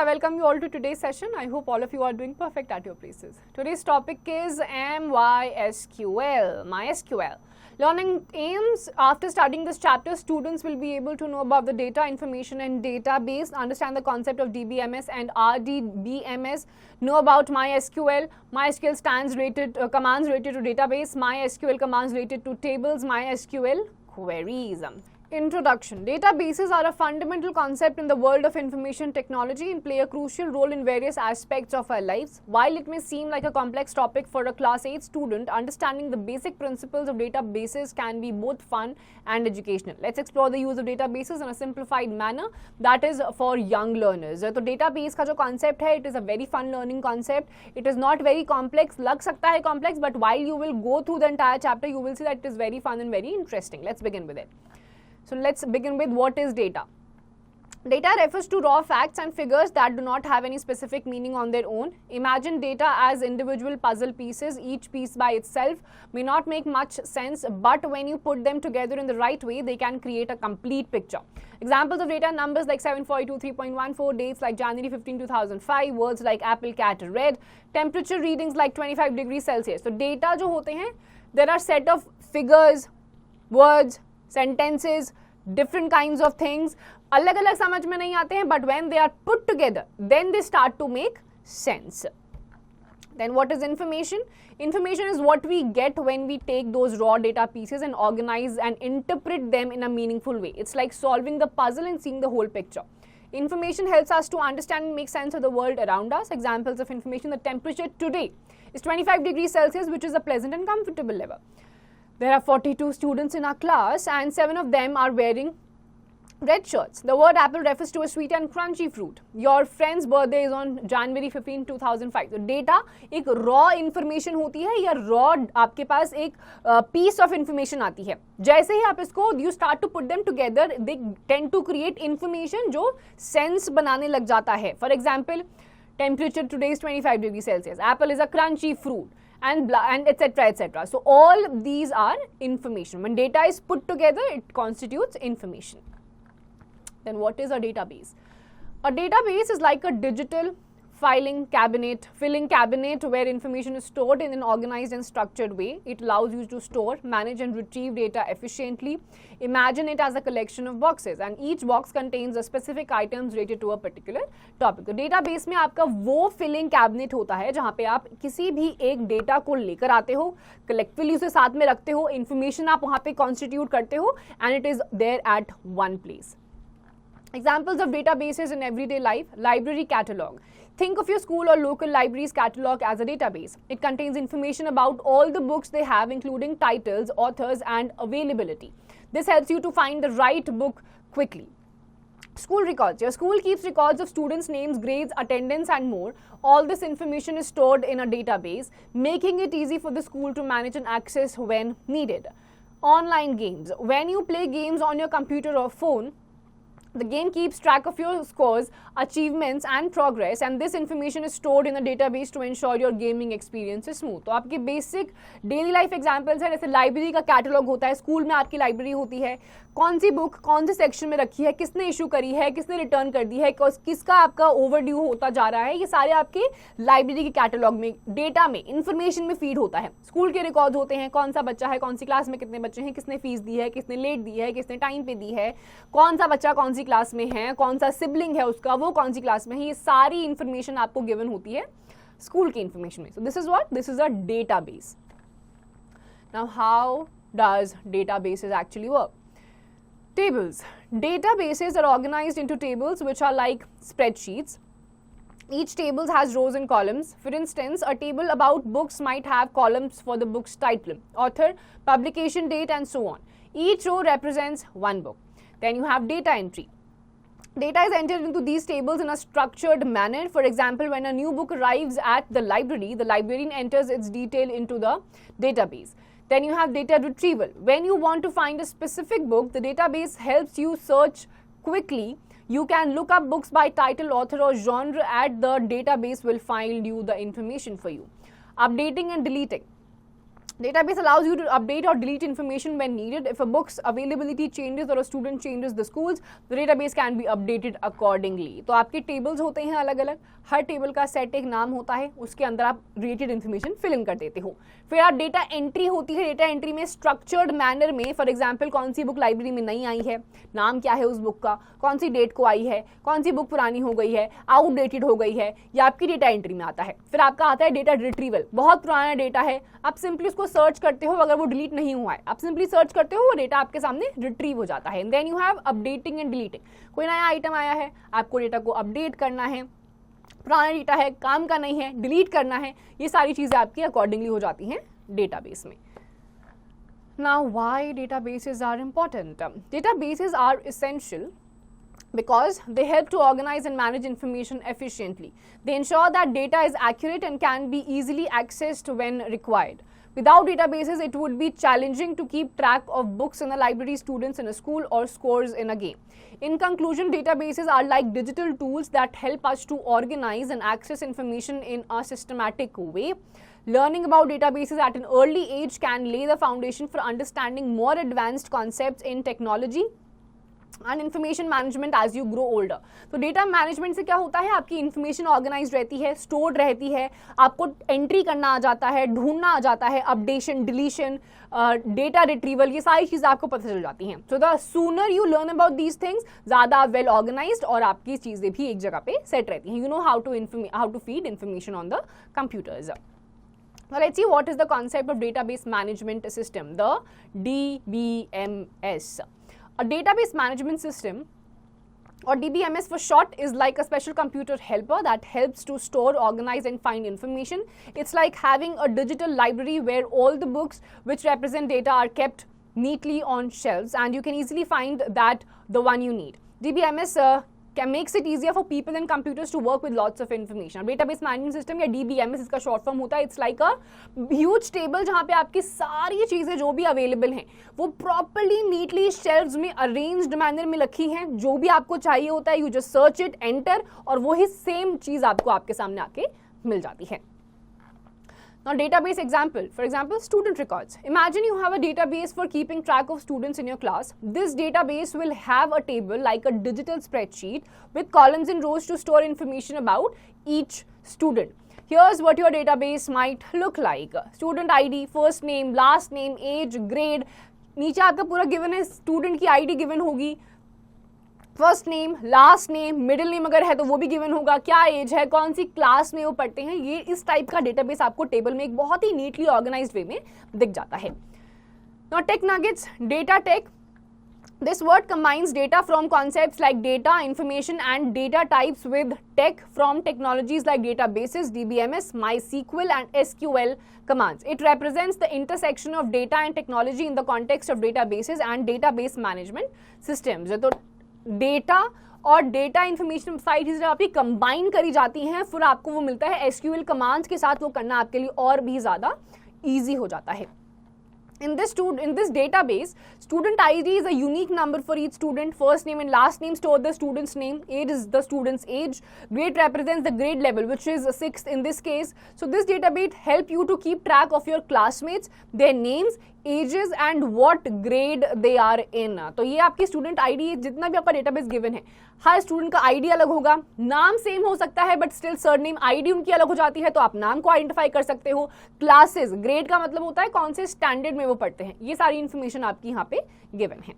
I welcome you all to today's session. I hope all of you are doing perfect at your places. Today's topic is MySQL. MySQL. Learning aims. After studying this chapter, students will be able to know about the data, information and database, understand the concept of DBMS and RDBMS, know about MySQL. MySQL stands related, commands related to database, MySQL commands related to tables, MySQL queries. Introduction. Databases are a fundamental concept in the world of information technology and play a crucial role in various aspects of our lives. While it may seem like a complex topic for a class 8 student, understanding the basic principles of databases can be both fun and educational. Let's explore the use of databases in a simplified manner, that is for young learners. तो database का जो concept है, it is a very fun learning concept. It is not very complex. लग सकता है complex, but while you will go through the entire chapter, you will see that it is very fun and very interesting. Let's begin with it. So let's begin with what is data. Data refers to raw facts and figures that do not have any specific meaning on their own. Imagine data as individual puzzle pieces. Each piece by itself may not make much sense, but when you put them together in the right way, they can create a complete picture. Examples of data: numbers like 742, 3.14, dates like January 15, 2005, words like apple, cat, red, temperature readings like 25 degrees Celsius. So data जो होते हैं, there are set of figures, words, sentences, different kinds of things. अलग अलग समझ में नहीं आते हैं, but when they are put together, then they start to make sense. Then what is information? Information is what we get when we take those raw data pieces and organize and interpret them in a meaningful way. It's like solving the puzzle and seeing the whole picture. Information helps us to understand and make sense of the world around us. Examples of information: the temperature today is 25 degrees Celsius, which is a pleasant and comfortable level. There are 42 students in our class and 7 of them are wearing red shirts. The word apple refers to a sweet and crunchy fruit. Your friend's birthday is on January 15, 2005. So data एक raw information होती है या raw आपके पास एक piece of information आती है. जैसे ही आप इसको you start to put them together, they tend to create information जो sense बनाने लग जाता है. For example, temperature today is 25 degrees Celsius. Apple is a crunchy fruit. And etc. etc. So all these are information. When data is put together, it constitutes information. Then what is a database? A database is like a digital filling cabinet where information is stored in an organized and structured way. It allows you to store, manage and retrieve data efficiently. Imagine it as a collection of boxes and each box contains a specific items related to a particular topic. तो database में आपका वो filling cabinet होता है जहाँ पे आप किसी भी एक data को लेकर आते हो, collectively उसे साथ में रखते हो, information आप वहाँ पे constitute करते हो and it is there at one place. Examples of databases in everyday life: library catalog. Think of your school or local library's catalog as a database. It contains information about all the books they have, including titles, authors, and availability. This helps you to find the right book quickly. School records. Your school keeps records of students' names, grades, attendance, and more. All this information is stored in a database, making it easy for the school to manage and access when needed. Online games. When you play games on your computer or phone, the game keeps track of your scores, achievements and progress, and this information is stored in a database to ensure your gaming experience is smooth. तो आपके basic daily life examples हैं, जैसे library का catalogue होता है, school में आपकी library होती है, कौन सी बुक कौन से सेक्शन में रखी है, किसने इशू करी है, किसने रिटर्न कर दी है, किसका आपका ओवरड्यू होता जा रहा है, ये सारे आपके लाइब्रेरी के कैटलॉग में डेटा में इंफॉर्मेशन में फीड होता है. स्कूल के रिकॉर्ड होते हैं, कौन सा बच्चा है, कौन सी क्लास में कितने बच्चे हैं, किसने फीस दी है, किसने लेट दी है, किसने टाइम पे दी है, कौन सा बच्चा कौन सी क्लास में है, कौन सा सिबलिंग है उसका, वो कौन सी क्लास में है, ये सारी इंफॉर्मेशन आपको गिवन होती है स्कूल की इंफॉर्मेशन में. So this is what, this is a database. Now how does databases actually work? Tables. Databases are organized into tables which are like spreadsheets. Each table has rows and columns. For instance, a table about books might have columns for the book's title, author, publication date, and so on. Each row represents one book. Then you have data entry. Data is entered into these tables in a structured manner. For example, when a new book arrives at the library, the librarian enters its detail into the database. Then you have data retrieval. When you want to find a specific book, the database helps you search quickly. You can look up books by title, author or genre and the database will find you the information for you. Updating and deleting. Database allows you to update or delete information when needed. If a book's availability changes or a student changes the schools, the database can be updated accordingly. तो आपके tables होते हैं अलग अलग, हर table का set एक नाम होता है, उसके अंदर आप रिलेटेड इन्फॉर्मेशन फिल इन कर देते हो. फिर आप डेटा एंट्री होती है, डेटा एंट्री में स्ट्रक्चर्ड मैनर में, फॉर एग्जांपल कौन सी बुक लाइब्रेरी में नई आई है, नाम क्या है उस बुक का, कौन सी डेट को आई है, कौन सी बुक पुरानी हो गई है, आउटडेटेड हो गई है, या आपकी डेटा एंट्री में आता है. फिर आपका आता है डेटा रिट्रीवल, बहुत पुराना डेटा है, आप सिंपली उसको सर्च करते हो, अगर वो डिलीट नहीं हुआ है आप सिंपली सर्च करते हो, वो डेटा आपके सामने रिट्रीव हो जाता है. Then you have updating and deleting, कोई नया आइटम आया है, आपको डेटा को अपडेट करना है, पुराना डेटा है, काम का नहीं है, डिलीट करना है, ये सारी चीजें आपकी अकॉर्डिंगली हो जाती हैं डेटाबेस में. Now, why databases are important? Databases are essential because they help to organize and manage information efficiently. They ensure that data is accurate and can be easily accessed when required. Without databases, it would be challenging to keep track of books in a library, students in a school, or scores in a game. In conclusion, databases are like digital tools that help us to organize and access information in a systematic way. Learning about databases at an early age can lay the foundation for understanding more advanced concepts in technology and information management as you grow older. तो data management से क्या होता है, आपकी information organise रहती है, stored रहती है, आपको एंट्री करना आ जाता है, ढूंढना आ जाता है, अपडेशन, डिलीशन, डेटा रिट्रीवल, ये सारी चीज़ें आपको पता चल जाती हैं. So the sooner you learn about these things, ज़्यादा वेल ऑर्गेनाइज्ड और आपकी चीज़ें भी एक जगह पे सेट रहती हैं. You know how to feed information on the computers. Now let's see what is the concept of database management system, the DBMS. A database management system, or DBMS for short, is like a special computer helper that helps to store, organize and find information. It's like having a digital library where all the books which represent data are kept neatly on shelves and you can easily find that the one you need. DBMS makes it easier for people and computers to work with lots of information. Database management system या DBMS इसका short form होता है. It's like a huge table जहाँ पे आपकी सारी चीज़ें जो भी available हैं वो properly neatly shelves में arranged manner में रखी हैं. जो भी आपको चाहिए होता है you just search it, enter और वही same चीज़ आपको आपके सामने आके मिल जाती है. Now, database example, for example, student records. Imagine you have a database for keeping track of students in your class. This database will have a table like a digital spreadsheet with columns and rows to store information about each student. Here's what your database might look like. Student ID, first name, last name, age, grade. नीचे आपका पूरा given है, student की ID given होगी, first name, last name, middle name अगर है तो वो भी गिवन होगा, क्या एज है, कौन सी क्लास में वो पढ़ते हैं. ये इस टाइप का डेटाबेस आपको टेबल में एक बहुत ही नीटली ऑर्गेनाइज्ड वे में दिख जाता है. Now take nuggets, data tech. This word combines data from concepts like data, information and data types with tech from technologies like databases, DBMS, MySQL and SQL commands. It represents the intersection of data and technology in the context of databases and database management systems. तो data और data information सारी चीज़ें आपकी combine करी जाती हैं, फिर आपको वो मिलता है SQL कमांड्स के साथ. वो करना आपके लिए और भी ज़्यादा ईजी हो जाता है. In this database, student ID is a unique number for each student. First name and last name store the student's name. Age is the student's age. Grade represents the grade level, which is 6th in this case. So this database help you to keep track of your classmates, their names, ages and what grade they are in. तो ये आपकी student ID, जितना भी आपका database given है, हर student का ID अलग होगा, नाम सेम हो सकता है बट स्टिल सरनेम ID उनकी अलग हो जाती है, तो आप नाम को आइडेंटिफाई कर सकते हो. क्लासेस, ग्रेड का मतलब होता है कौन से स्टैंडर्ड में वो पढ़ते हैं. ये सारी इंफॉर्मेशन आपकी यहाँ पे गिवन है.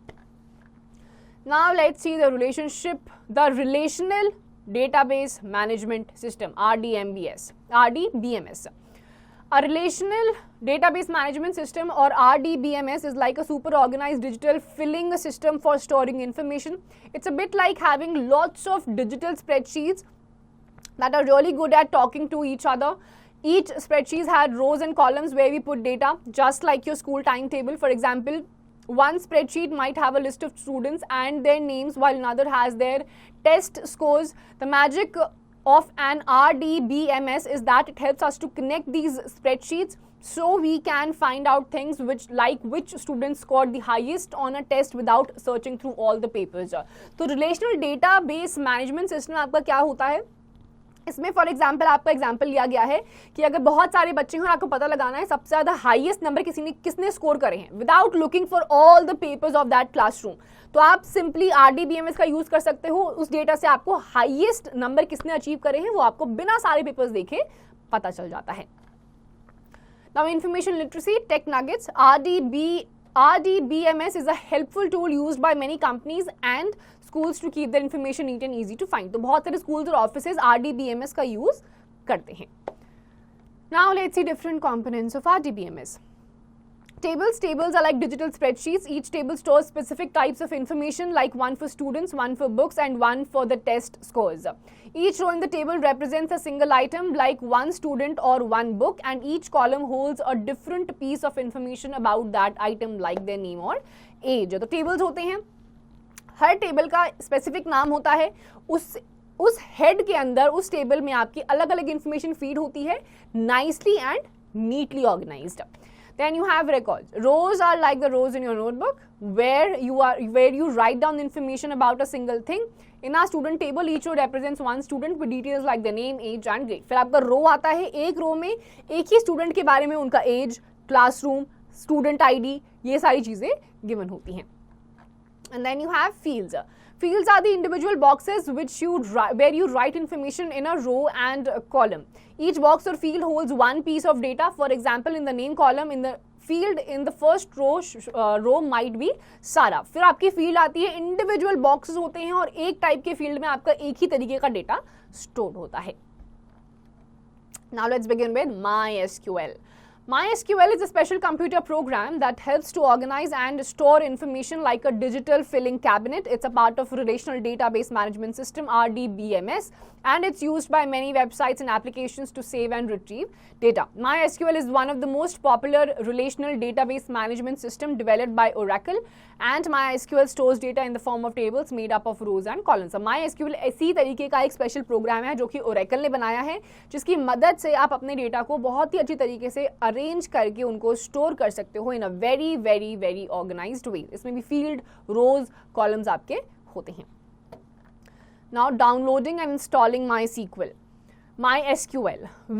Now let's see the relationship, the relational database management system, RDBMS. A relational database management system or RDBMS is like a super organized digital filling system for storing information. It's a bit like having lots of digital spreadsheets that are really good at talking to each other. Each spreadsheet had rows and columns where we put data, just like your school timetable. For example, one spreadsheet might have a list of students and their names, while another has their test scores. The magic of an RDBMS is that it helps us to connect these spreadsheets so we can find out things like which students scored the highest on a test without searching through all the papers. तो relational database management system आपका क्या होता है, इसमें for example आपका example लिया गया है कि अगर बहुत सारे बच्चे हैं और आपको पता लगाना है सबसे ज्यादा हाईएस्ट नंबर किसने स्कोर करे हैं without looking for all the papers of that classroom, तो आप सिंपली RDBMS का यूज कर सकते हो। उस डेटा से आपको हाईएस्ट नंबर किसने अचीव करे हैं वो आपको बिना सारे पेपर्स देखे पता चल जाता है। Now, information literacy, tech nuggets, RDBMS is a helpful tool used by many companies and schools to keep their information neat and easy to find. तो बहुत सारे schools और offices RDBMS का use करते हैं। Now, let's see different components of RDBMS. Tables are like digital spreadsheets. Each table stores specific types of information, like one for students, one for books, and one for the test scores. Each row in the table represents a single item, like one student or one book, and each column holds a different piece of information about that item, like their name or age. तो tables होते हैं, हर table का specific नाम होता है, उस head के अंदर उस टेबल में आपकी अलग अलग इंफॉर्मेशन फीड होती है, nicely and neatly organised. Then you have records. Rows are like the rows in your notebook where you write down information about a single thing. In our student table, each row represents one student with details like their name, age and grade. फिर आपका रो आता है, एक रो में एक ही student के बारे में उनका एज, क्लासरूम, स्टूडेंट ID, ये सारी चीजें गिवन होती हैं। And then you have fields. Fields are the individual boxes where you write information in a row and a column. Each box or field holds one piece of data. For example, in the name column, in the field in the first row might be Sara. फिर आपकी field आती है, individual boxes होते हैं और एक type के field में आपका एक ही तरीके का data stored होता है। Now let's begin with MySQL. MySQL is a special computer program that helps to organize and store information like a digital filing cabinet. It's a part of Relational Database Management System, RDBMS, and it's used by many websites and applications to save and retrieve data. MySQL is one of the most popular relational database management system developed by Oracle, and MySQL stores data in the form of tables made up of rows and columns. So MySQL ऐसी तरीके का एक special programme है जो कि Oracle ने बनाया है, जिसकी मदद से आप अपने डेटा को बहुत ही अच्छी तरीके से अरेंज करके उनको स्टोर कर सकते हो in a very very very organised way. इसमें भी फील्ड, रोज, कॉलम्स आपके होते हैं। Now downloading and installing MySQL.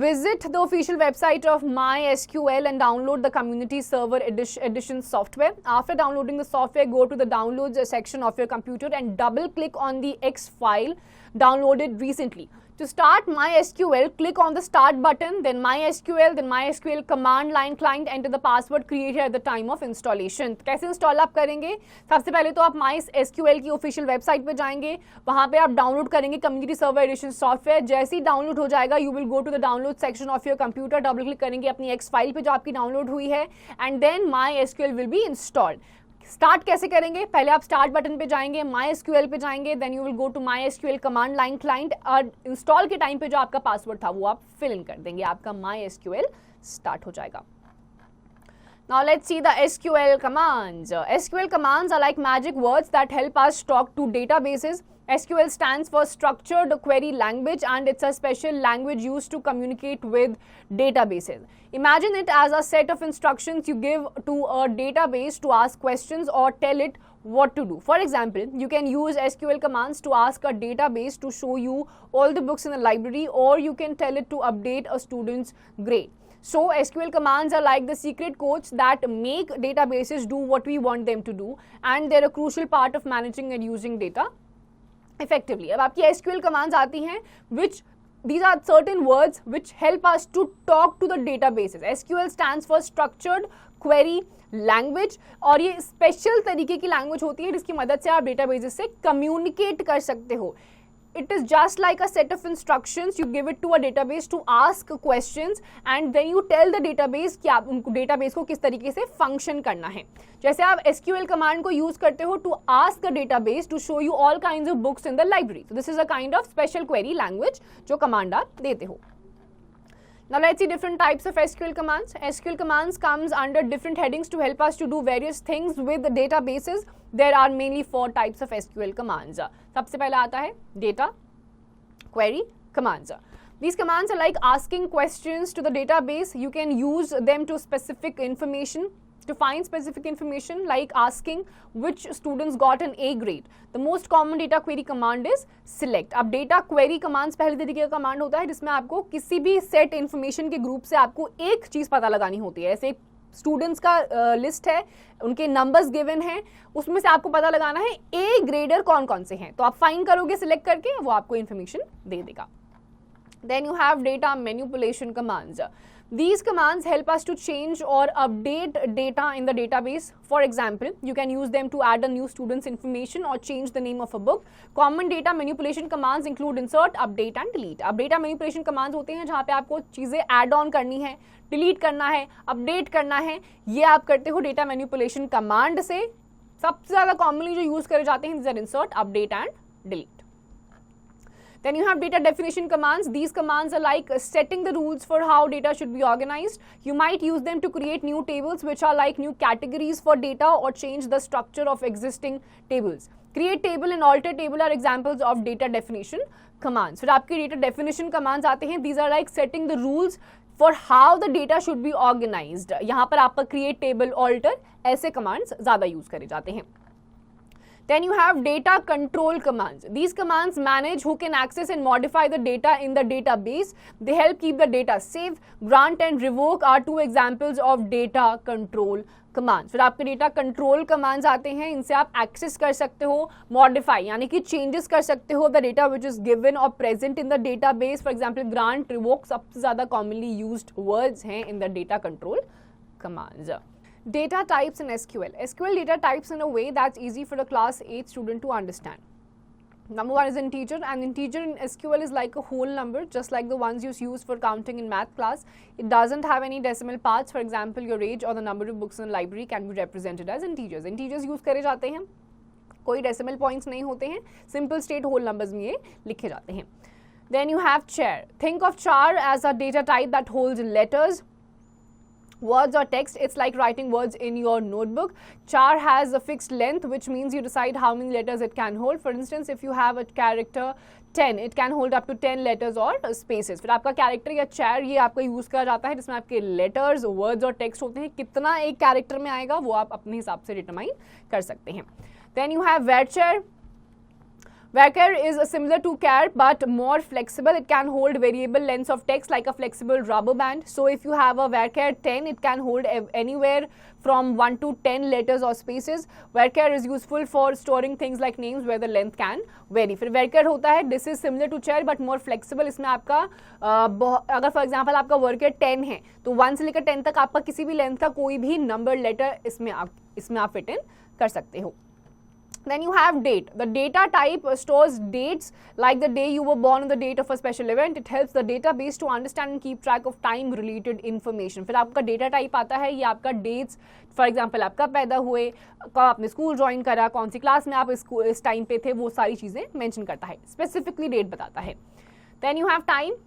Visit the official website of MySQL and download the community server edition software. After downloading the software, go to the downloads section of your computer and double click on the X file downloaded recently. To start MySQL, click on the start button, then MySQL command line client, enter the password created at the time of installation. कैसे install आप करेंगे? सबसे पहले तो आप MySQL की official website पे जाएंगे, वहां पे आप डाउनलोड करेंगे कम्युनिटी सर्वर एडिशन सॉफ्टवेयर। जैसे ही डाउनलोड हो जाएगा, you will go to the download section of your computer, double click करेंगे अपनी एक्स फाइल पे जो आपकी डाउनलोड हुई है, and then MySQL will be installed. Start कैसे करेंगे? पहले आप स्टार्ट बटन पे जाएंगे, MySQL पे जाएंगे, then you will go to MySQL command line client, और इंस्टॉल के टाइम पे जो आपका पासवर्ड था वो आप फिल इन कर देंगे, आपका MySQL स्टार्ट हो जाएगा। Now let's see the SQL commands. SQL commands are like magic words that help us talk to databases. SQL stands for Structured Query Language, and it's a special language used to communicate with databases. Imagine it as a set of instructions you give to a database to ask questions or tell it what to do. For example, you can use SQL commands to ask a database to show you all the books in the library, or you can tell it to update a student's grade. So SQL commands are like the secret codes that make databases do what we want them to do, and they're a crucial part of managing and using data effectively. अब आपकी SQL commands आती हैं these are certain words which help us to talk to the databases. SQL stands for Structured Query Language, और ये special तरीके की language होती है जिसकी मदद से आप डेटाबेसेस से कम्युनिकेट कर सकते हो। It is just like a set of instructions. You give it to a database to ask questions, and then you tell the database कि आप उनको database को किस तरीके से function करना है। जैसे आप SQL command को use करते हो to ask the database to show you all kinds of books in the library. So this is a kind of special query language जो command आप देते हो। Now let's see different types of SQL commands. SQL commands comes under different headings to help us to do various things with the databases. There are mainly 4 types of SQL commands. सबसे पहला आता है data query commands. These commands are like asking questions to the database. You can use them to specific information. to find specific information like asking which students got an A grade. The most common data query command is select. अब data query commands पहले तरीके का command होता है जिसमें आपको किसी भी सेट इन्फॉर्मेशन के ग्रुप से आपको एक चीज पता लगानी होती है. ऐसे स्टूडेंट्स का लिस्ट है, उनके नंबर्स गिवन हैं, उसमें से आपको पता लगाना है ए ग्रेडर कौन कौन से हैं. तो आप फाइंड करोगे सिलेक्ट करके, वो आपको इन्फॉर्मेशन दे देगा. Then you have data manipulation commands. These commands help us to change or update data in the database. For example, you can use them to add a new student's information or change the name of a book. Common data manipulation commands include insert, update and delete. अब data manipulation commands होते हैं जहाँ पे आपको चीज़ें add on करनी है, delete करना है, update करना है. ये आप करते हो data manipulation command से. सबसे ज़्यादा commonly जो use करे जाते हैं these are insert, update and delete. Then you have data definition commands. These commands are like setting the rules for how data should be organized. You might use them to create new tables which are like new categories for data or change the structure of existing tables. Create table and alter table are examples of data definition commands. फिर आपके data definition commands आते हैं. These are like setting the rules for how the data should be organized. यहाँ पर आपका create table, alter ऐसे commands ज़्यादा use करे जाते हैं. Then you have data control commands. These commands manage who can access and modify the data in the database. They help keep the data safe. Grant and revoke are two examples of data control commands. फिर आपके data control commands आते हैं, इनसे आप access कर सकते हो, modify यानी कि changes कर सकते हो the data which is given or present in the database. For example, grant, revoke सबसे ज़्यादा commonly used words हैं in the data control commands. Data types in SQL. SQL data types in a way that's easy for a class 8 student to understand. Number one is integer, and integer in SQL is like a whole number, just like the ones you use for counting in math class. It doesn't have any decimal parts. For example, your age or the number of books in the library can be represented as integers. Integers use करे जाते हैं, कोई decimal points नहीं होते हैं, simple state whole numbers में ये लिखे जाते हैं. Then you have char. Think of char as a data type that holds letters, words or text. It's like writing words in your notebook. Char has a fixed length, which means you decide how many letters it can hold. For instance, if you have a character 10, it can hold up to 10 letters or spaces. फिर आपका character या char ये आपका use करा जाता है जिसमें आपके letters, words और text होते हैं. कितना एक character में आएगा वो आप अपने हिसाब से determine कर सकते हैं. Then you have varchar. Varchar is similar to char but more flexible. It can hold variable lengths of text like a flexible rubber band. So if you have a varchar 10, it can hold anywhere from 1 to 10 letters or spaces. Varchar is useful for storing things like names where the length can vary. फिर varchar होता है, this is similar to char but more flexible. इसमें आपका अगर for example आपका varchar 10 है तो 1 से लेकर 10 तक आपका किसी भी लेंथ का कोई भी नंबर लेटर इसमें आप फिट इन कर सकते हो. Then you have date. The data type stores dates like the day you were born and the date of a special event. It helps the database to understand and keep track of time related information. फिर आपका data type आता है, ये आपका dates, for example आप कब पैदा हुए, कब आपने स्कूल ज्वाइन करा, कौन सी क्लास में आप इस टाइम पे थे, वो सारी चीज़ें मेंशन करता है, स्पेसिफिकली डेट बताता है. Then you have time.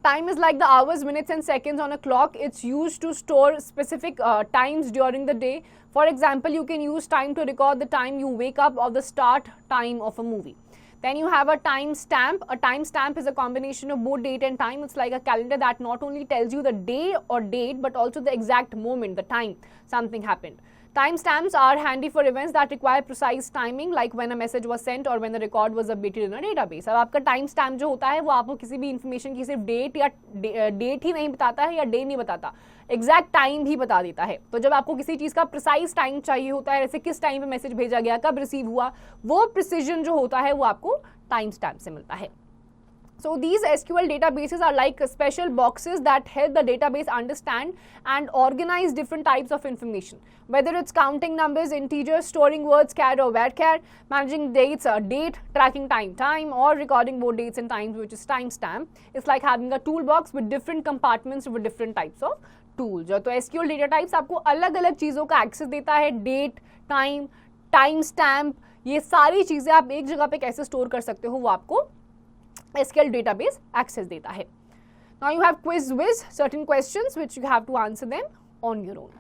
Time is like the hours, minutes and seconds on a clock. It's used to store specific times during the day. For example, you can use time to record the time you wake up or the start time of a movie. Then you have a time stamp. A time stamp is a combination of both date and time. It's like a calendar that not only tells you the day or date but also the exact moment, the time something happened. Timestamps are handy for events that require precise timing, like when a message was sent or when the record was updated in a database. अब आपका timestamp जो होता है वो आपको किसी भी information की सिर्फ date या date ही नहीं बताता है या day नहीं बताता, exact time भी बता देता है. तो जब आपको किसी चीज़ का precise time चाहिए होता है, जैसे किस time पे message भेजा गया, कब receive हुआ, वो precision जो होता है वो आपको timestamp से मिलता है. So these SQL databases are like special boxes that help the database understand and organize different types of information. Whether it's counting numbers, integers, storing words, char or varchar, managing dates, date, tracking time, or recording both dates and times, which is timestamp. It's like having a toolbox with different compartments with different types of tools. तो SQL data types आपको अलग अलग चीज़ों का access देता है, date, time, timestamp, ये सारी चीज़ें आप एक जगह पे कैसे store कर सकते हो वो आपको SQL database access देता है. Now you have quiz whiz, certain questions which you have to answer them on your own.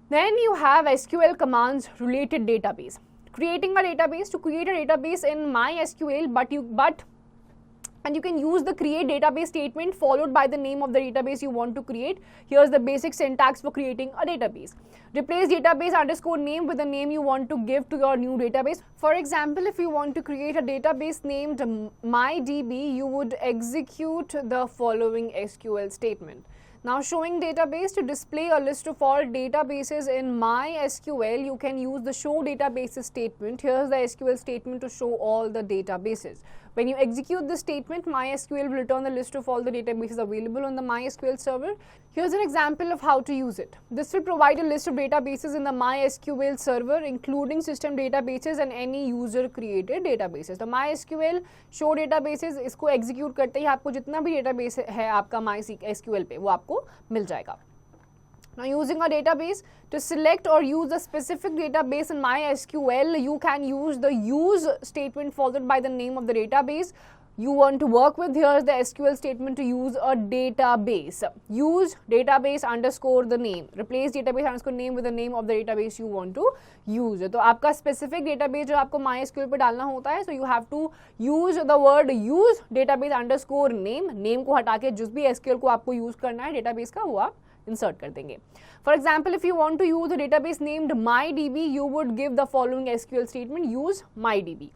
Then you have SQL commands related database. Creating a database. To create a database in MySQL, but and you can use the create database statement followed by the name of the database you want to create. Here's the basic syntax for creating a database. Replace database underscore name with the name you want to give to your new database. For example, if you want to create a database named MyDB, you would execute the following SQL statement. Now, showing database, to display a list of all databases in MySQL, you can use the show databases statement. Here's the SQL statement to show all the databases. When you execute this statement, MySQL will return the list of all the databases available on the MySQL server. Here's an example of how to use it. This will provide a list of databases in the MySQL server, including system databases and any user created databases. The MySQL show databases, इसको execute करते ही आपको जितना भी database है आपका MySQL पे वो आपको मिल जाएगा. Now, using a database, to select or use a specific database in MySQL, you can use the use statement followed by the name of the database you want to work with. Here's the SQL statement to use a database. Use database underscore the name. Replace database underscore name with the name of the database you want to use. तो आपका specific database जो आपको MySQL पे डालना होता है, so you have to use the word use database underscore name. Name को हटा के जिस भी SQL को आपको use करना है database का वो आप insert कर देंगे. For example, if you want to use a database named MyDB, you would give the following SQL statement: use MyDB.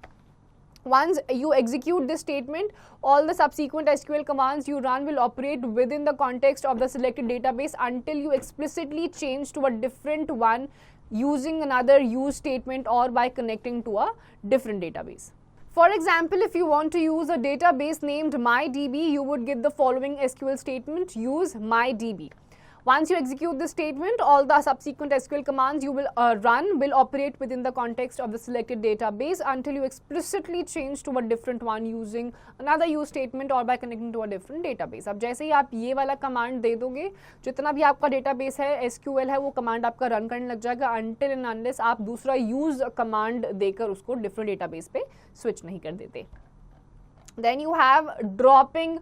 Once you execute this statement, all the subsequent SQL commands you run will operate within the context of the selected database until you explicitly change to a different one using another use statement or by connecting to a different database. For example, if you want to use a database named MyDB, you would give the following SQL statement: use MyDB. Once you execute this statement, all the subsequent SQL commands you will run will operate within the context of the selected database until you explicitly change to a different one using another use statement or by connecting to a different database. अब जैसे ही आप ये वाला command दे दोगे, जितना भी आपका database है, SQL है, वो कमांड आपका रन करने लग जाएगा until and unless आप दूसरा यूज कमांड देकर उसको डिफरेंट डेटाबेस पे स्विच नहीं कर देते. Then you have dropping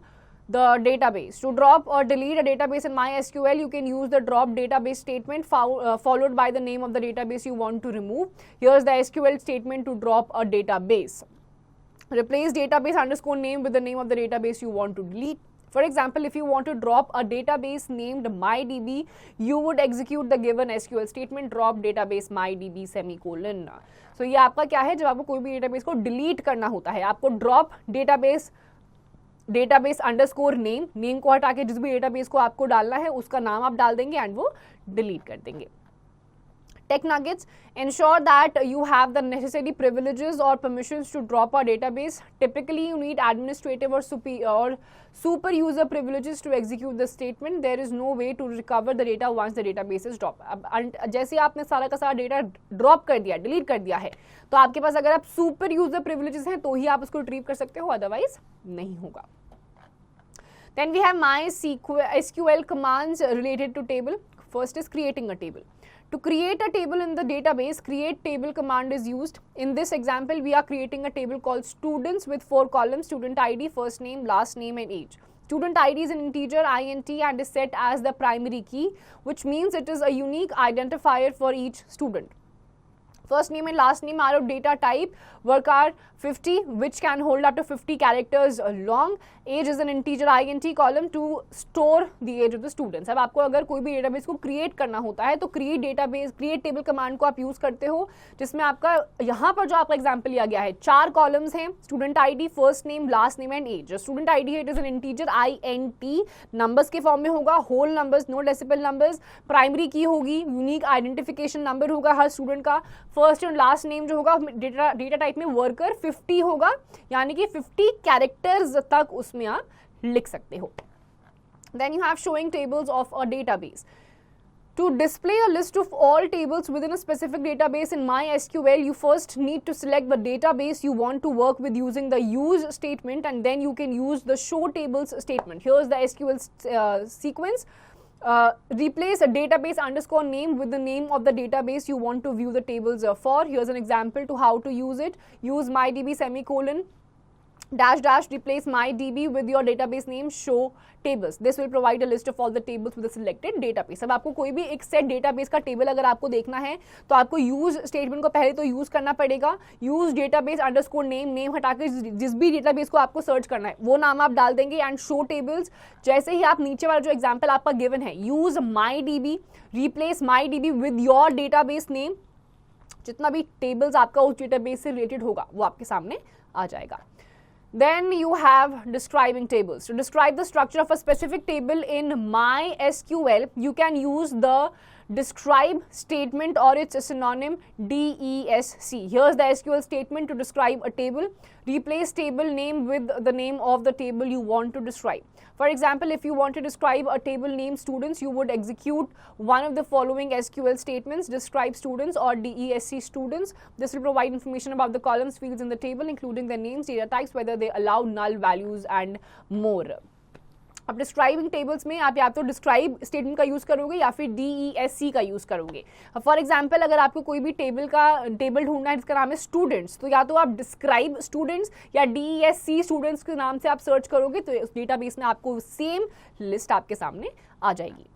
the database. To drop or delete a database in MySQL, you can use the drop database statement followed by the name of the database you want to remove. Here's the SQL statement to drop a database. Replace database underscore name with the name of the database you want to delete. For example, if you want to drop a database named MyDB, you would execute the given SQL statement: drop database MyDB semicolon. So ये आपका क्या है, जब आपको कोई भी database को delete करना होता है, आपको drop database underscore name को हटा के जिस भी database को आपको डालना है उसका नाम आप डाल देंगे एंड वो delete कर देंगे. Tech nuggets: ensure that you have the necessary privileges or permissions to drop a database. Typically, you need administrative or super user privileges to execute the statement. There is no way to recover the data once the database is dropped. अब जैसे आपने सारा का सारा data drop कर दिया, delete कर दिया है, तो आपके पास अगर आप सुपर यूजर प्रिविलेजेस हैं तो ही आप उसको रिट्रीव कर सकते हो, अदरवाइज नहीं होगा. Then we have MySQL commands related to table. First is creating a table. To create a table in the database, create table command is used. In this example, we are creating a table called students with 4 columns: student ID, first name, last name and age. Student ID is an integer int and is set as the primary key, which means it is a unique identifier for each student. First name and last name are of data type varchar 50, which can hold up to 50 characters long. Age is an integer int column to store the age of the students. अब आपको अगर कोई भी database को create करना होता है तो क्रिएट टेबल कमांड को आप यूज करते हो, जिसमें आपका यहाँ पर जो आपका एग्जाम्पल लिया गया है 4 कॉलम्स हैं: student ID, first name, last name and age. Student ID है, it is an integer int, numbers के फॉर्म में होगा, whole numbers, no decimal numbers. Primary key होगी, यूनिक आइडेंटिफिकेशन नंबर होगा हर स्टूडेंट का. फर्स्ट एंड लास्ट नेम जो होगा डेटा टाइप में वर्कर 50 होगा, यानी कि 50 कैरेक्टर्स तक उसमें आप लिख सकते हो. Then you have showing tables of a database. To display a list of all tables within a specific database in MySQL, you first need to select the database you want to work with using the use statement, and then you can use the show tables statement. Here's the SQL sequence. Replace a database underscore name with the name of the database you want to view the tables for. Here's an example to how to use it. Use MyDB semicolon. dash dash replace MyDB with your database name show tables. This will provide a list of all the tables with the selected database. अब आपको कोई भी एक set database का table अगर आपको देखना है तो आपको यूज स्टेटमेंट को पहले तो यूज करना पड़ेगा. Use database underscore name, name हटा के जिस भी डेटाबेस को आपको सर्च करना है वो नाम आप डाल देंगे एंड शो टेबल्स. जैसे ही आप नीचे वाला जो एग्जाम्पल आपका गिवन है use MyDB replace MyDB with your database name, जितना भी टेबल्स आपका उस डेटाबेस से रिलेटेड होगा वो आपके सामने आ जाएगा. Then you have describing tables. To describe the structure of a specific table in MySQL, you can use the describe statement or its synonym DESC. Here's the SQL statement to describe a table. Replace table name with the name of the table you want to describe. For example, if you want to describe a table named students, you would execute one of the following SQL statements: describe students or DESC students. This will provide information about the columns, fields in the table, including their names, data types, whether they allow null values and more. अब describing tables में आप या तो describe statement का use करोगे या फिर DESC का यूज करोगे. फॉर एग्जांपल अगर आपको कोई भी टेबल ढूंढना है जिसका नाम है स्टूडेंट्स, तो या तो आप डिस्क्राइब स्टूडेंट्स या DESC स्टूडेंट्स के नाम से आप सर्च करोगे तो उस डेटाबेस में आपको सेम लिस्ट आपके सामने आ जाएगी.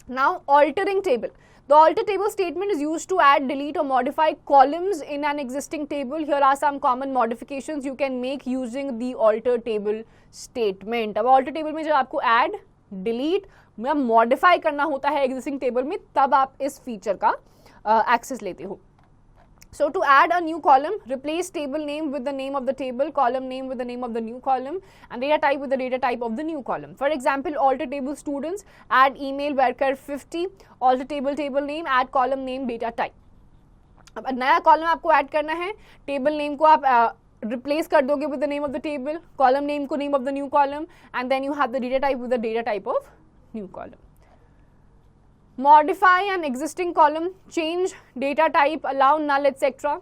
Now altering table. The alter table statement is used to add, delete or modify columns in an existing table. Here are some common modifications you can make using the alter table statement. अब alter table में जब आपको add, delete या modify करना होता है existing table में, तब आप इस feature का access लेते हो. So to add a new column, replace table name with the name of the table, column name with the name of the new column, and data type with the data type of the new column. For example, alter table students, add email varchar 50, alter table name, add column name data type. अब नया column आपको add करना है, table name को आप replace कर दोगे with the name of the table, column name को name of the new column, and then you have the data type with the data type of new column. Modify an existing column, change data type, allow null, etc.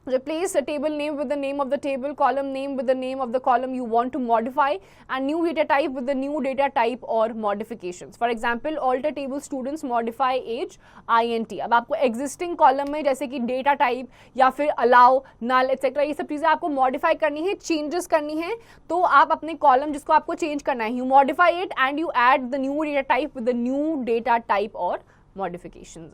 Replace a table name with the name of the table, column name with the name of the column you want to modify, and new data type with the new data type or modifications. For example, alter table students, modify age int. अब आपको existing column में जैसे कि data type या फिर allow, null, etc. ये सब चीज़ें आपको modify करनी है, changes करनी है, तो आप अपने column जिसको आपको change करना है, you modify it and you add the new data type with the new data type or modifications.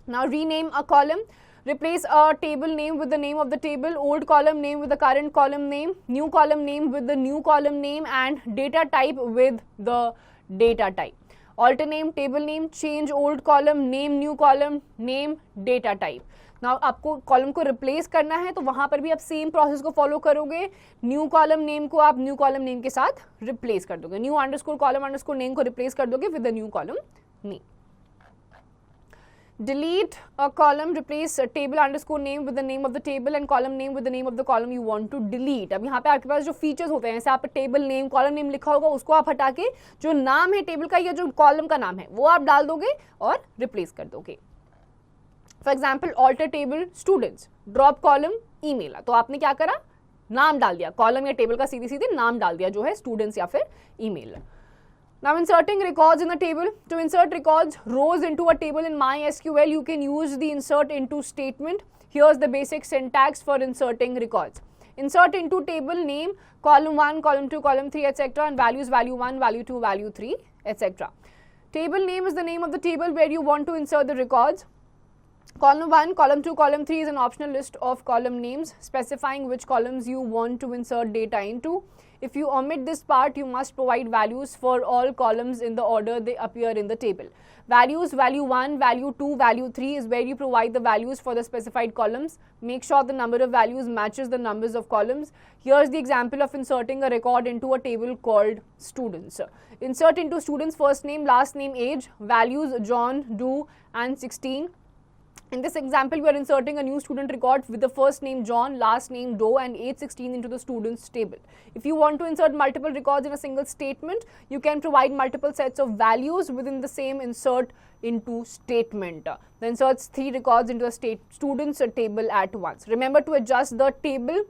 Now rename a column. Replace a table name with the name of the table, old column name with the current column name, new column name with the new column name, and data type with the data type. Alter name, table name, change old column, name new column, name data type. Now आपको column को replace करना है तो वहाँ पर भी आप same process को फॉलो करोगे. न्यू कॉलम नेम को आप न्यू कॉलम नेम के साथ रिप्लेस कर दोगे. New underscore column underscore name को रिप्लेस कर दोगे with the new column name. Delete a column, replace a table underscore name with the name of the table and column name with the name of the column you want to delete. अब यहाँ पे आपके पास जो features होते हैं, जैसे आप table name, column name लिखा होगा, उसको आप हटा के जो नाम है टेबल का या जो कॉलम का नाम है वो आप डाल दोगे और रिप्लेस कर दोगे. For example alter table students, drop column email. तो आपने क्या करा, नाम डाल दिया, कॉलम या टेबल का सीधे सीधे नाम डाल दिया जो है स्टूडेंट्स या फिर email. Now inserting records in a table. To insert records, rows into a table in MySQL, you can use the insert into statement. Here's the basic syntax for inserting records. Insert into table name, column 1, column 2, column 3, etc. and values, value 1, value 2, value 3, etc. Table name is the name of the table where you want to insert the records. Column 1, column 2, column 3 is an optional list of column names specifying which columns you want to insert data into. If you omit this part, you must provide values for all columns in the order they appear in the table. Values, value 1, value 2, value 3 is where you provide the values for the specified columns. Make sure the number of values matches the numbers of columns. Here's the example of inserting a record into a table called students. Insert into students first name, last name, age, values John, Doe and 16. In this example, we are inserting a new student record with the first name John, last name Doe and age 16 into the students table. If you want to insert multiple records in a single statement, you can provide multiple sets of values within the same insert into statement. The inserts 3 records into the students table at once. Remember to adjust the table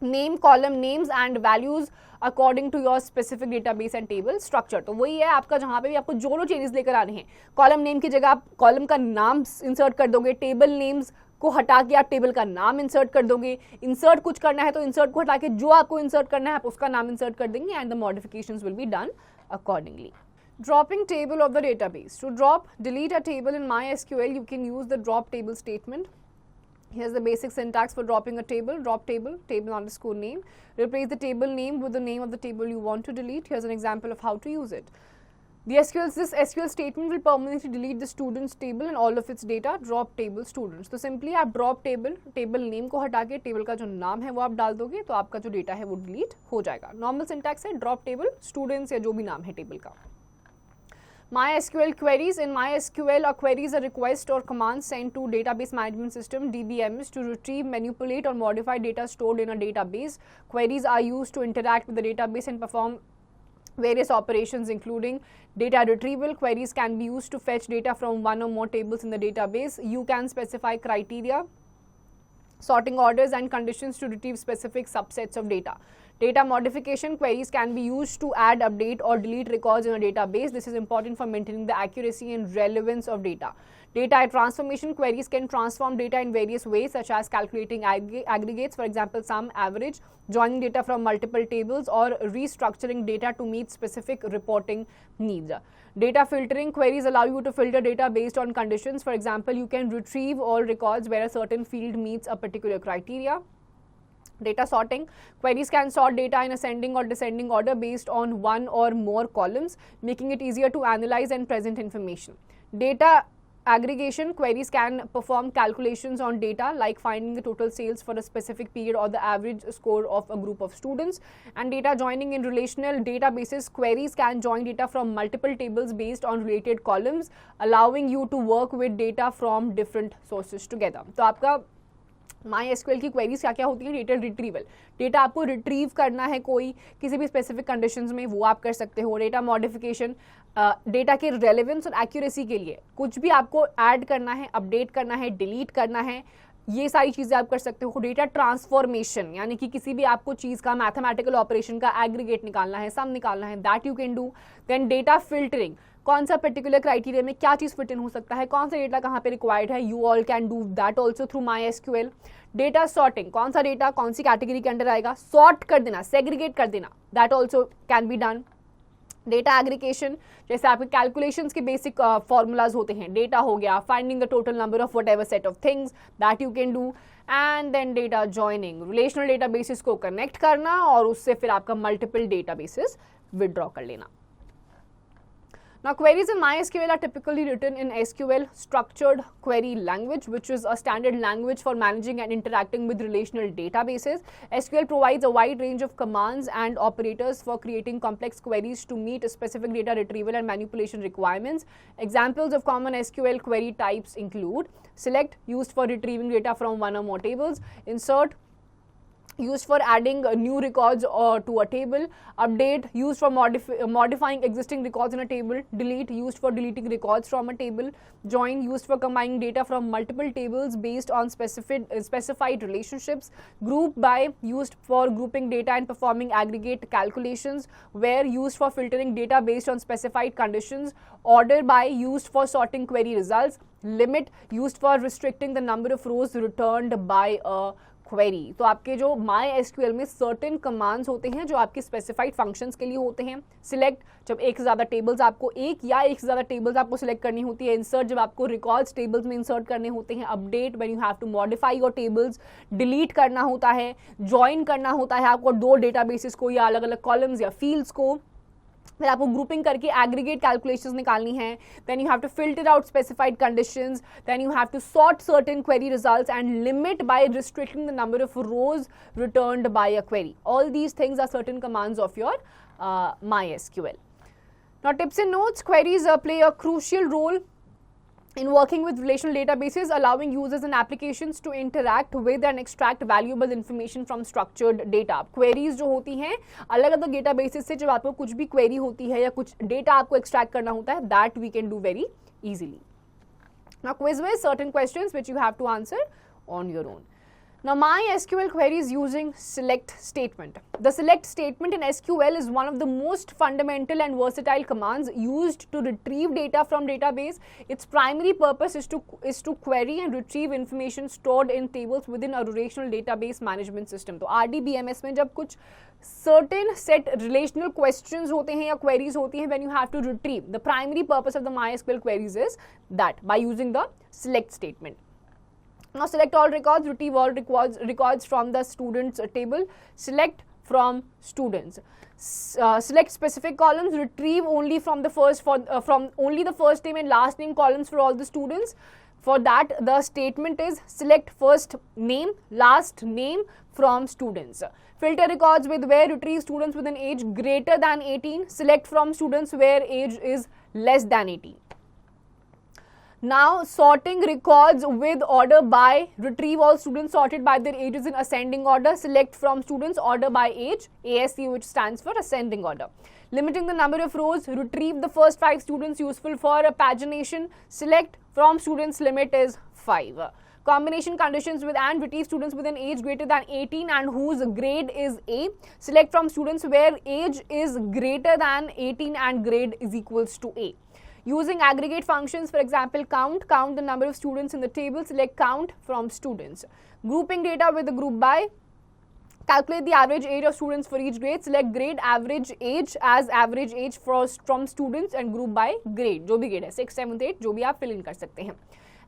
name, column names and values according to your specific database and table structure. तो वही है आपका, जहाँ पे भी आपको जो changes लेकर आने हैं, कॉलम नेम की जगह आप कॉलम का नाम इंसर्ट कर दोगे, टेबल नेम्स को हटा के आप टेबल का नाम इंसर्ट कर दोगे, इंसर्ट कुछ करना है तो इंसर्ट को हटा के जो आपको इंसर्ट करना है आप उसका नाम इंसर्ट कर देंगे and the modifications will be done accordingly. Dropping table of the database. To drop, delete a table in MySQL, you can use the drop table statement. Here's the basic syntax for dropping a table. Drop table, table underscore name. Replace the table name with the name of the table you want to delete. Here's an example of how to use it. This SQL statement will permanently delete the students table and all of its data. Drop table students. तो simply आप drop table name को हटा के table का जो नाम है वो आप डाल दोगे तो आपका जो data है वो delete हो जाएगा. Normal syntax है drop table students या जो भी नाम है table का. MySQL queries. In MySQL, a query is a request or command sent to database management system DBMS to retrieve, manipulate or modify data stored in a database. Queries are used to interact with the database and perform various operations including data retrieval. Queries can be used to fetch data from one or more tables in the database. You can specify criteria, sorting orders and conditions to retrieve specific subsets of data. Data modification. Queries can be used to add, update or delete records in a database. This is important for maintaining the accuracy and relevance of data. Data transformation. Queries can transform data in various ways such as calculating aggregates, for example sum, average, joining data from multiple tables or restructuring data to meet specific reporting needs. Data filtering. Queries allow you to filter data based on conditions. For example, you can retrieve all records where a certain field meets a particular criteria. Data sorting. Queries can sort data in ascending or descending order based on one or more columns, making it easier to analyze and present information. Data aggregation. Queries can perform calculations on data like finding the total sales for a specific period or the average score of a group of students. And data joining. In relational databases, queries can join data from multiple tables based on related columns, allowing you to work with data from different sources together. तो आपका MySQL की queries क्या क्या होती हैं? Data retrieval. Data आपको retrieve करना है कोई किसी भी स्पेसिफिक कंडीशंस में, वो आप कर सकते हो. डेटा मॉडिफिकेशन, डेटा के रेलेवेंस और एक्यूरेसी के लिए कुछ भी आपको ऐड करना है, अपडेट करना है, डिलीट करना है, ये सारी चीज़ें आप कर सकते हो. डेटा ट्रांसफॉर्मेशन, यानी कि किसी भी आपको चीज़ का मैथमेटिकल ऑपरेशन का एग्रीगेट निकालना है, सम निकालना है, that you can do. Then data filtering, कौन सा पर्टिकुलर क्राइटेरिया में क्या चीज़ फिट इन हो सकता है, कौन सा डेटा कहाँ पे रिक्वायर्ड है, you all can do that also through MySQL. Data sorting, कौन सा डेटा कौन सी कैटेगरी के अंडर आएगा, सॉर्ट कर देना, सेग्रीगेट कर देना, that also can be done. Data aggregation, जैसे आपके कैलकुलेशंस के बेसिक फॉर्मूलाज होते हैं, डेटा हो गया, finding the total number of whatever set of things, that you can do. And then data joining, relational databases को connect करना और उससे फिर आपका मल्टीपल डेटाबेसेस विदड्रॉ कर लेना. Now, queries in MySQL are typically written in SQL structured query language, which is a standard language for managing and interacting with relational databases. SQL provides a wide range of commands and operators for creating complex queries to meet specific data retrieval and manipulation requirements. Examples of common SQL query types include select, used for retrieving data from one or more tables, insert, used for adding new records to a table, update, used for modifying existing records in a table, delete, used for deleting records from a table, join, used for combining data from multiple tables based on specified relationships, group by, used for grouping data and performing aggregate calculations, where, used for filtering data based on specified conditions, order by, used for sorting query results, limit, used for restricting the number of rows returned by a query. तो आपके जो MySQL में certain commands होते हैं जो आपके specified functions के लिए होते हैं. सिलेक्ट, जब एक से ज़्यादा टेबल्स आपको एक से ज़्यादा टेबल्स आपको सिलेक्ट करनी होती है. इंसर्ट, जब आपको रिकॉर्ड्स टेबल्स में इंसर्ट करने होते हैं. Update, when you have to modify your tables. Delete करना होता है. ज्वाइन करना होता है आपको दो डेटाबेसेस को या अलग अलग कॉलम्स या फील्ड्स को. फिर आपको ग्रुपिंग करके एग्रीगेट कैलकुलेशंस निकालनी है. Then you have to filter out specified conditions. Then you have to sort certain query results and limit by restricting the number of rows returned by a query. All these things are certain commands of your MySQL. Now, tips and notes. Queries play a crucial role in working with relational databases, allowing users and applications to interact with and extract valuable information from structured data. Queries जो होती हैं अलग अलग databases से, जब आपको कुछ भी query होती है या कुछ data आपको extract करना होता है, that we can do very easily. Now, quiz with certain questions which you have to answer on your own. Now MySQL queries using select statement. The select statement in SQL is one of the most fundamental and versatile commands used to retrieve data from database. Its primary purpose is to query and retrieve information stored in tables within a relational database management system. तो RDBMS में जब कुछ certain set relational questions होते हैं या queries होती हैं, when you have to retrieve, the primary purpose of the MySQL queries is that by using the select statement. Now select all records, retrieve all records from the students table, select from students. Select specific columns, retrieve only from the from only the first name and last name columns for all the students. For that, the statement is select first name, last name from students. Filter records with where, retrieve students with an age greater than 18, select from students where age is less than 18. Now sorting records with order by, retrieve all students sorted by their ages in ascending order, select from students order by age, ASC, which stands for ascending order. Limiting the number of rows, retrieve the first 5 students useful for pagination, select from students limit is 5. Combination conditions with and, retrieve students with an age greater than 18 and whose grade is A, select from students where age is greater than 18 and grade is equals to A. Using aggregate functions, for example, count the number of students in the table, select count from students. Grouping data with the group by, calculate the average age of students for each grade, select grade average age as average age from students and group by grade, जो भी grade है 6, 7, 8 जो भी आप fill in कर सकते हैं.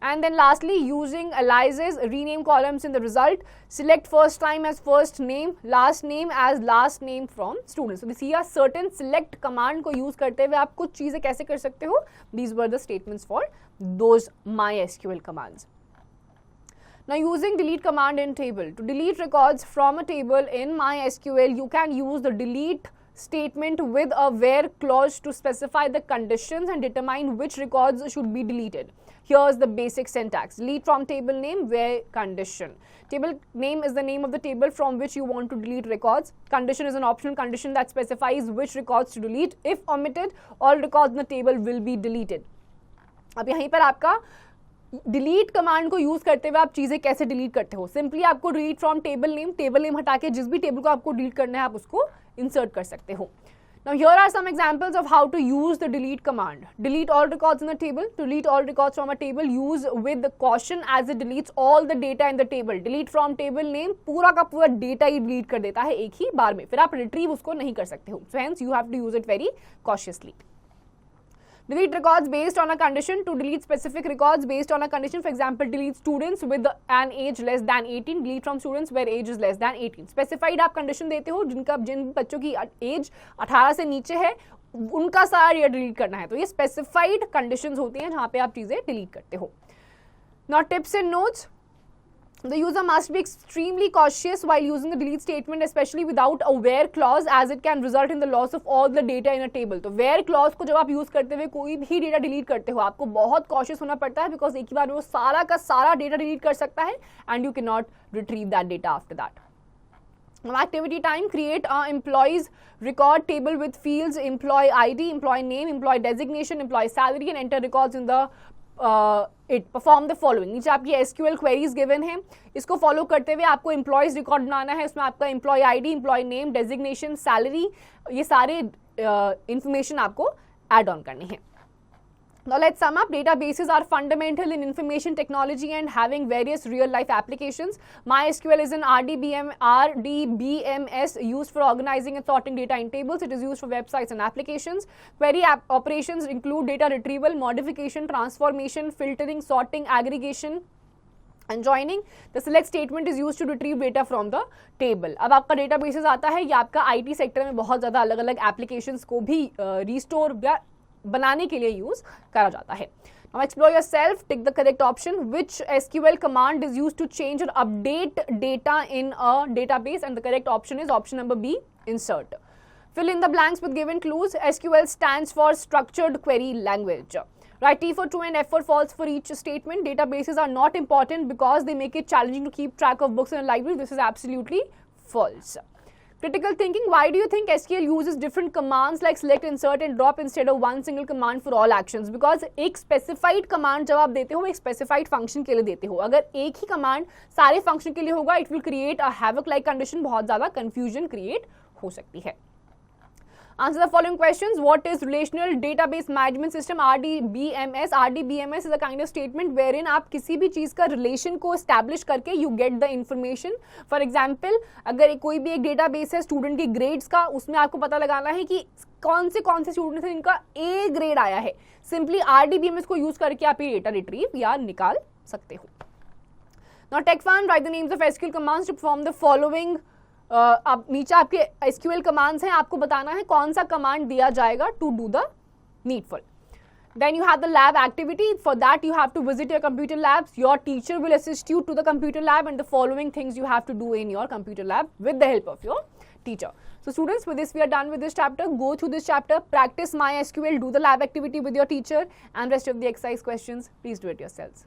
And then lastly, using aliases, rename columns in the result, select first time as first name, last name as last name from students. So this is a certain select command को use करते हुए आप कुछ चीजें कैसे कर सकते हो. These were the statements for those MySQL commands. Now using delete command in table. To delete records from a table in MySQL, you can use the delete statement with a where clause to specify the conditions and determine which records should be deleted. Here's the basic syntax. Delete from table name, where condition. Table name is the name of the table from which you want to delete records. Condition is an optional condition that specifies which records to delete. If omitted, all records in the table will be deleted. अब यहीं पर आपका delete command को use करते हुए आप चीजें कैसे डिलीट करते हो. सिंपली आपको डिलीट फ्रॉम टेबल नेम हटा के जिस भी टेबल को आपको डिलीट करना है आप उसको इंसर्ट कर सकते हो. Now here are some examples of how to use the delete command. Delete all records in the table. To delete all records from a table, use with the caution as it deletes all the data in the table. Delete from table name, पूरा का पूरा data ही delete कर देता है एक ही बार में. फिर आप retrieve उसको नहीं कर सकते हो. So hence you have to use it very cautiously. Delete records based on a condition. To delete specific records based on a condition, for example, delete students with an age less than 18, delete from students where age is less than 18. Specified आप condition देते हो जिन बच्चों की age 18 से नीचे है उनका सारा डेटा डिलीट करना है. तो ये specified conditions होती हैं जहाँ पे आप चीजें डिलीट करते हो. Now tips and notes. The user must be extremely cautious while using the delete statement, especially without a where clause, as it can result in the loss of all the data in a table. तो where clause को जब आप use करते हुए कोई भी data delete करते हो आपको बहुत cautious होना पड़ता है, because एक ही बार में वो सारा का सारा डेटा डिलीट कर सकता है and you cannot retrieve that data after that. Now activity time, create a employees record table with fields employee ID, employee name, employee designation, employee salary and enter records in the perform the following. नीचे आपकी SQL queries given है, इसको follow करते हुए आपको employees record बनाना है. इसमें आपका employee ID, employee name, designation, salary, ये सारे information आपको add on करने हैं. Now let's sum up. Databases are fundamental in information technology and having various real-life applications. MySQL is an RDBMS used for organizing and sorting data in tables. It is used for websites and applications. Query operations include data retrieval, modification, transformation, filtering, sorting, aggregation and joining. The select statement is used to retrieve data from the table. अब आपका databases आता है, ये आपका IT sector में बहुत ज़्यादा अलग-अलग applications को भी restore या बनाने के लिए यूज करा जाता है. Now explore yourself, tick the correct option. Which SQL command is used to change or update data in a database? And the correct option is option number B, insert. Fill in the blanks with given clues. SQL stands for structured query language. Write T for true and F for false for each statement. Databases are not important because they make it challenging to keep track of books in a library. This is absolutely false. Critical thinking, why do you think SQL uses different commands like select, insert and drop instead of one single command for all actions? Because एक specified command जब आप देते हो एक specified function के लिए देते हो, अगर एक ही command सारे function के लिए होगा, it will create a havoc like condition, बहुत ज़्यादा confusion create हो सकती है. Answer the following questions. What is Relational Database Management System, RDBMS? RDBMS is a kind of statement wherein आप किसी भी चीज़ का relation को establish करके you get the information. For example, अगर कोई भी एक database है student की grades का, उसमें आपको पता लगाना है कि कौन से students हैं जिनका A grade आया है. Simply RDBMS को use करके आप ये data retrieve या निकाल सकते हो. Now Tech Fan, write the names of SQL commands to perform the following. अब नीचे आपके SQL कमांड्स हैं, आपको बताना है कौन सा कमांड दिया जाएगा to do the needful. Then you have the lab activity. For that you have to visit your computer labs. Your teacher will assist you to the computer lab and the following things you have to do in your computer lab with the help of your teacher. So students, with this we are done with this chapter. Go through this chapter, practice MySQL, do the lab activity with your teacher and rest of the exercise questions. Please do it yourselves.